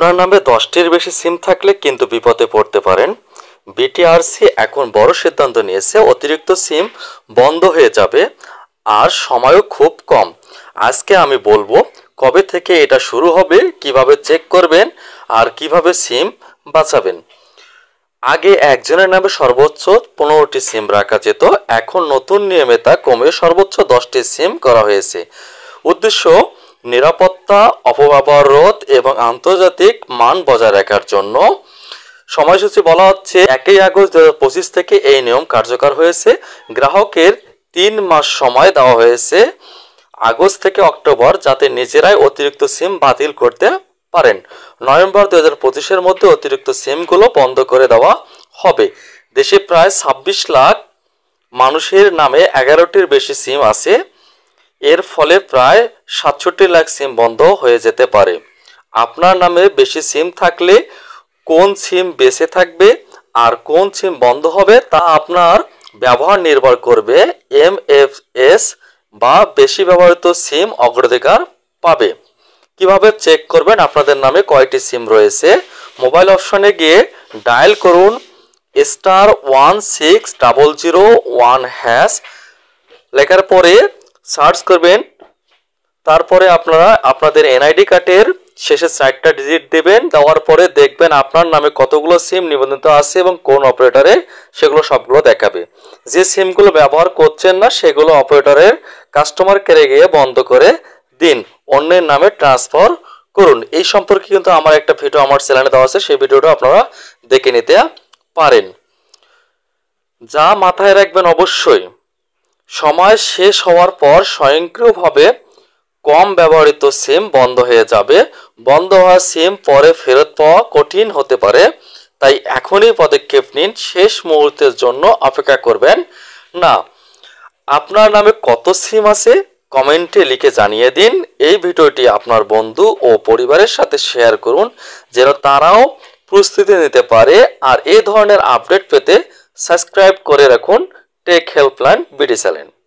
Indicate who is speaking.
Speaker 1: আপনার নামে 10টির বেশি সিম থাকলে কিন্তু বিপদে পড়তে পারেন। বিটিআরসি এখন বড় সিদ্ধান্ত নিয়েছে, অতিরিক্ত সিম বন্ধ হয়ে যাবে আর সময়ও খুব কম। আজকে আমি বলবো কবে থেকে এটা শুরু হবে, কিভাবে চেক করবেন আর কিভাবে সিম বাঁচাবেন। আগে একজনের নামে সর্বোচ্চ 15টি সিম রাখা যেত, এখন নতুন নিয়মে তা কমে সর্বোচ্চ 10টি সিম করা হয়েছে। উদ্দেশ্য নিরাপত্তা, অপব্যবহার রোধ এবং আন্তর্জাতিক মান বজায় রাখার জন্য। সময়সূচি বলা হচ্ছে 1 আগস্ট 2025 থেকে এই নিয়ম কার্যকর হয়েছে। গ্রাহকের 3 মাস সময় দেওয়া হয়েছে আগস্ট থেকে অক্টোবর, যাতে নিজেরাই অতিরিক্ত সিম বাতিল করতে পারেন। নভেম্বর 2025-এর মধ্যে অতিরিক্ত সিমগুলো বন্ধ করে দেওয়া হবে। দেশে প্রায় 26 লাখ মানুষের নামে 11টির বেশি সিম আছে। এর ফলে প্রায় 67 লাখ সিম বন্ধ হয়ে যেতে পারে। আপনার নামে বেশি সিম থাকলে কোন সিম বেঁচে থাকবে আর কোন সিম বন্ধ হবে তা আপনার ব্যবহার নির্ভর করবে। এমএফএস বা বেশি ব্যবহৃত সিম অগ্রাধিকার পাবে। কিভাবে চেক করবেন আপনাদের নামে কয়টি সিম রয়েছে? মোবাইল অপশনে গিয়ে ডায়াল করুন *16001#, লেখার পরে সার্চ করবেন। তারপরে আপনারা আপনাদের এনআইডি কার্ডের শেষে 4টা ডিজিট দেবেন। দেওয়ার পরে দেখবেন আপনার নামে কতগুলো সিম নিবন্ধিত আছে এবং কোন অপারেটরে, সেগুলো সবগুলো দেখাবে। যে সিমগুলো ব্যবহার করছেন না সেগুলো অপারেটরের কাস্টমার কেয়ারে গিয়ে বন্ধ করে দিন, অন্যের নামে ট্রান্সফার করুন। এই সম্পর্কে কিন্তু আমার একটা ভিডিও আমার চ্যানেলে দেওয়া আছে, সেই ভিডিওটা আপনারা দেখে নিতে পারেন। যা মাথায় রাখবেন অবশ্যই, সময় শেষ হওয়ার পর স্বয়ংক্রিয়ভাবে কম ব্যবহৃত সিম বন্ধ হয়ে যাবে। বন্ধ হওয়া সিম পরে ফেরত পাওয়া কঠিন হতে পারে, তাই এখনই পদক্ষেপ নিন। শেষ মুহূর্তের জন্য অপেক্ষা করবেন না। আপনার নামে কত সিম আছে কমেন্টে লিখে জানিয়ে দিন। এই ভিডিওটি আপনার বন্ধু ও পরিবারের সাথে শেয়ার করুন, যেন তারাও প্রস্তুতি নিতে পারে। আর এই ধরনের আপডেট পেতে সাবস্ক্রাইব করে রাখুন টেক হেল্পলাইন বিডি চ্যানেল।